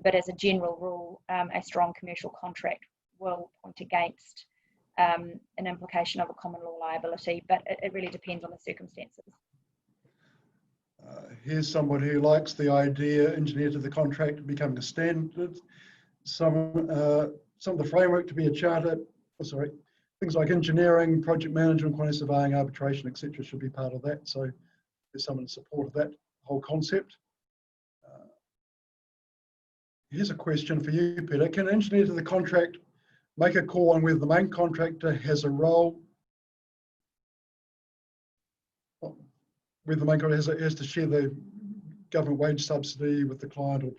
But as a general rule, a strong commercial contract will point against an implication of a common law liability, but it really depends on the circumstances. Here's someone who likes the idea, engineer to the contract becoming a standard. Some of the framework to be a charter, things like engineering, project management, quantity surveying, arbitration, etc. should be part of that. So there's someone in support of that whole concept. Here's a question for you, Peter. Can an engineer to the contract make a call on whether the main contractor has a role, whether the main contractor has to share the government wage subsidy with the client, or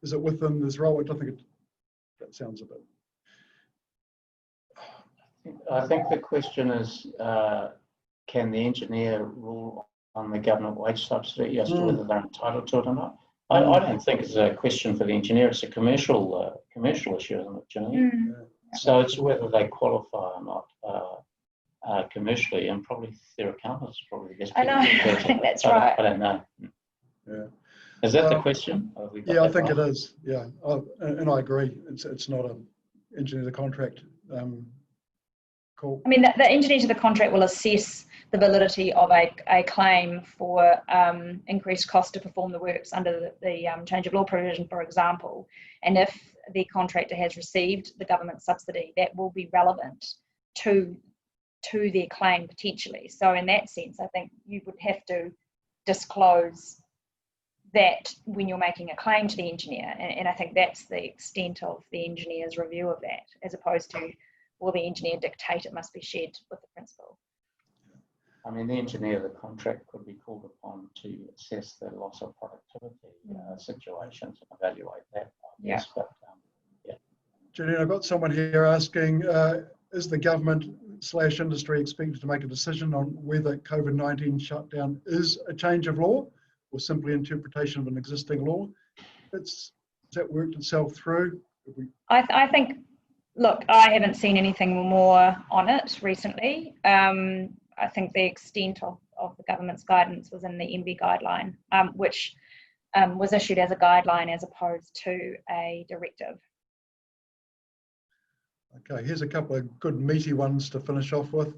is it within this role? I think that sounds a bit. I think the question is, can the engineer rule on the government wage subsidy as to whether they're entitled to it or not? I don't think it's a question for the engineer. It's a commercial issue, isn't it, Janine? So it's whether they qualify or not commercially, and probably their accountants probably the best. I know. I think that's right. I don't know. Yeah. Is that the question? Yeah, I think it is. Yeah, and I agree. It's not an engineer to the contract call. I mean, the engineer to the contract will assess the validity of a claim for increased cost to perform the works under the change of law provision, for example. And if the contractor has received the government subsidy, that will be relevant to their claim potentially. So in that sense, I think you would have to disclose that when you're making a claim to the engineer. And I think that's the extent of the engineer's review of that, as opposed to, will the engineer dictate it must be shared with the principal? I mean, the engineer of the contract could be called upon to assess the loss of productivity situations and evaluate that. Yes, but yeah. Janine, I've got someone here asking, is the government/industry expected to make a decision on whether COVID-19 shutdown is a change of law or simply interpretation of an existing law? Has that worked itself through? I think, look, I haven't seen anything more on it recently. I think the extent of the government's guidance was in the MB guideline, which was issued as a guideline as opposed to a directive. Okay, here's a couple of good meaty ones to finish off with.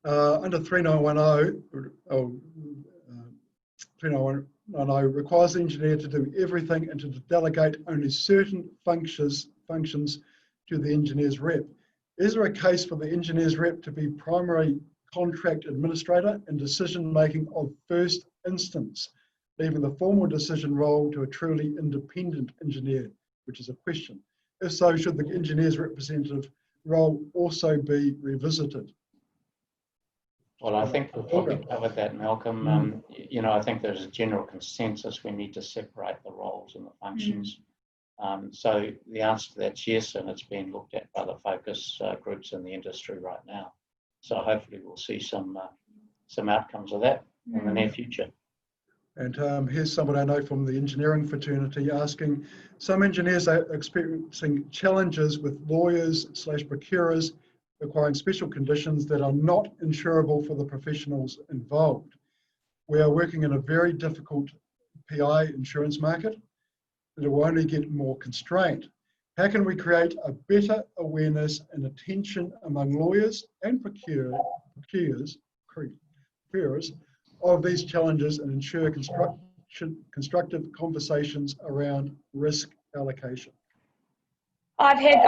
Under 3910 requires the engineer to do everything and to delegate only certain functions to the engineer's rep. Is there a case for the engineer's rep to be primary contract administrator and decision making of first instance? leaving the formal decision role to a truly independent engineer, which is a question. If so, should the engineer's representative role also be revisited? Well, I think we've probably covered that, Malcolm. You know, I think there's a general consensus we need to separate the roles and the functions. So the answer to that's yes, and it's being looked at by the focus groups in the industry right now. So hopefully we'll see some outcomes of that in the near future. And here's someone I know from the engineering fraternity asking, some engineers are experiencing challenges with lawyers/procurers requiring special conditions that are not insurable for the professionals involved. We are working in a very difficult PI insurance market that will only get more constrained. How can we create a better awareness and attention among lawyers and procurers of these challenges and ensure constructive conversations around risk allocation? I've heard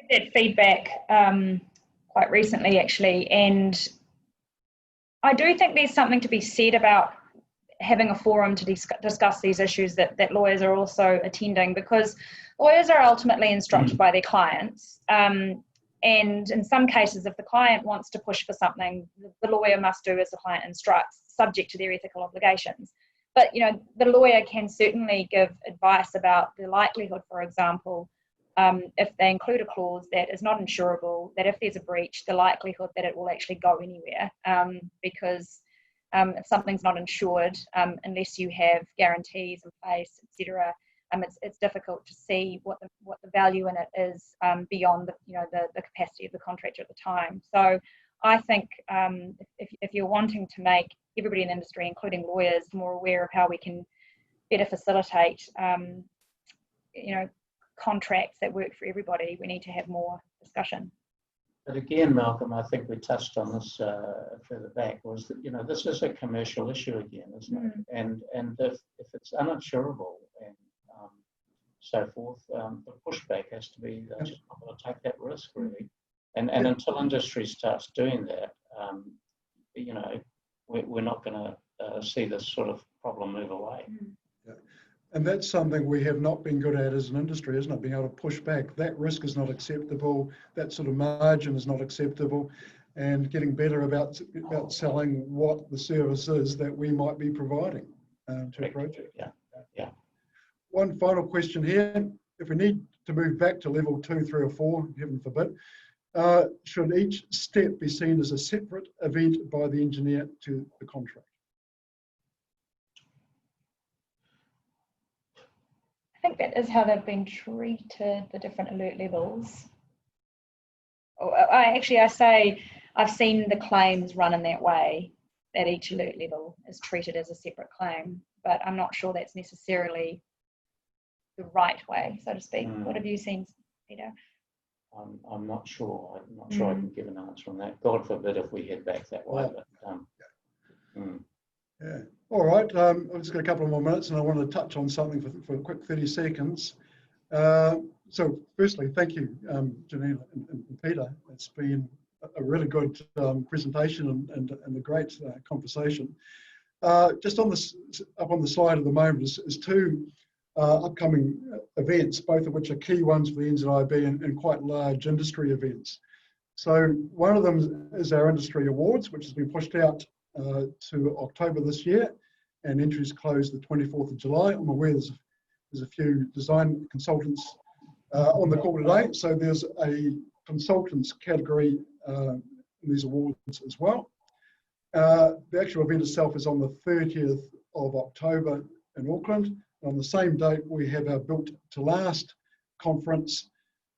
that feedback quite recently, actually, and I do think there's something to be said about having a forum to discuss these issues that lawyers are also attending, because lawyers are ultimately instructed by their clients, and in some cases, if the client wants to push for something, the lawyer must do as the client instructs, subject to their ethical obligations. But you know, the lawyer can certainly give advice about the likelihood, for example, if they include a clause that is not insurable, that if there's a breach, the likelihood that it will actually go anywhere, because if something's not insured, unless you have guarantees in place, etc., it's difficult to see what the value in it is beyond the capacity of the contractor at the time. So I think if you're wanting to make everybody in the industry, including lawyers, more aware of how we can better facilitate contracts that work for everybody, we need to have more discussion. But again, Malcolm, I think we touched on this further back, was that, you know, this is a commercial issue again, isn't it? And if it's uninsurable and so forth, the pushback has to be they're just not going to take that risk, really. And until industry starts doing that, you know, we're not going to see this sort of problem move away. Yeah. And that's something we have not been good at as an industry, isn't it? Being able to push back. That risk is not acceptable. That sort of margin is not acceptable. And getting better about selling what the service is that we might be providing to a project. Yeah. One final question here. If we need to move back to level 2, 3 or 4, heaven forbid, should each step be seen as a separate event by the engineer to the contract? I think that is how they've been treated, the different alert levels. I've seen the claims run in that way, that each alert level is treated as a separate claim, but I'm not sure that's necessarily the right way, so to speak. What have you seen, Peter? I'm not sure. I'm not sure I can give an answer on that. God forbid if we head back that way. But, yeah. All right. I've just got a couple of more minutes, and I want to touch on something for a quick 30 seconds. So, firstly, thank you, Janine and Peter. It's been a really good presentation and a great conversation. Just on this, up on the slide at the moment is two upcoming events, both of which are key ones for the NZIB and quite large industry events. So one of them is our industry awards, which has been pushed out to October this year, and entries close the 24th of July. I'm aware there's a few design consultants on the call today, so there's a consultants category in these awards as well. The actual event itself is on the 30th of October in Auckland. On the same date, we have our Built to Last conference,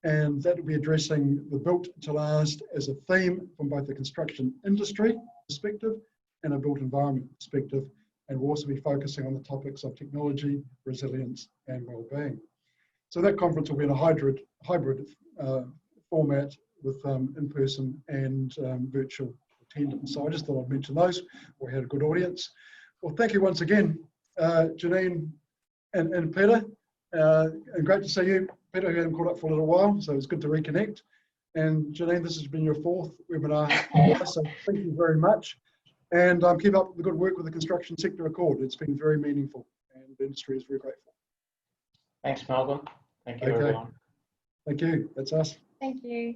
and that will be addressing the Built to Last as a theme from both the construction industry perspective and a built environment perspective, and we'll also be focusing on the topics of technology, resilience, and well-being. So that conference will be in a hybrid format with in-person and virtual attendance. So I just thought I'd mention those. We had a good audience. Well, thank you once again, Janine and Peter, and great to see you. Peter, we haven't caught up for a little while, so it's good to reconnect. And Janine, this has been your 4th webinar, so thank you very much. And keep up the good work with the Construction Sector Accord. It's been very meaningful and the industry is very grateful. Thanks, Malcolm. Thank you, Okay. everyone. Thank you. That's us. Thank you.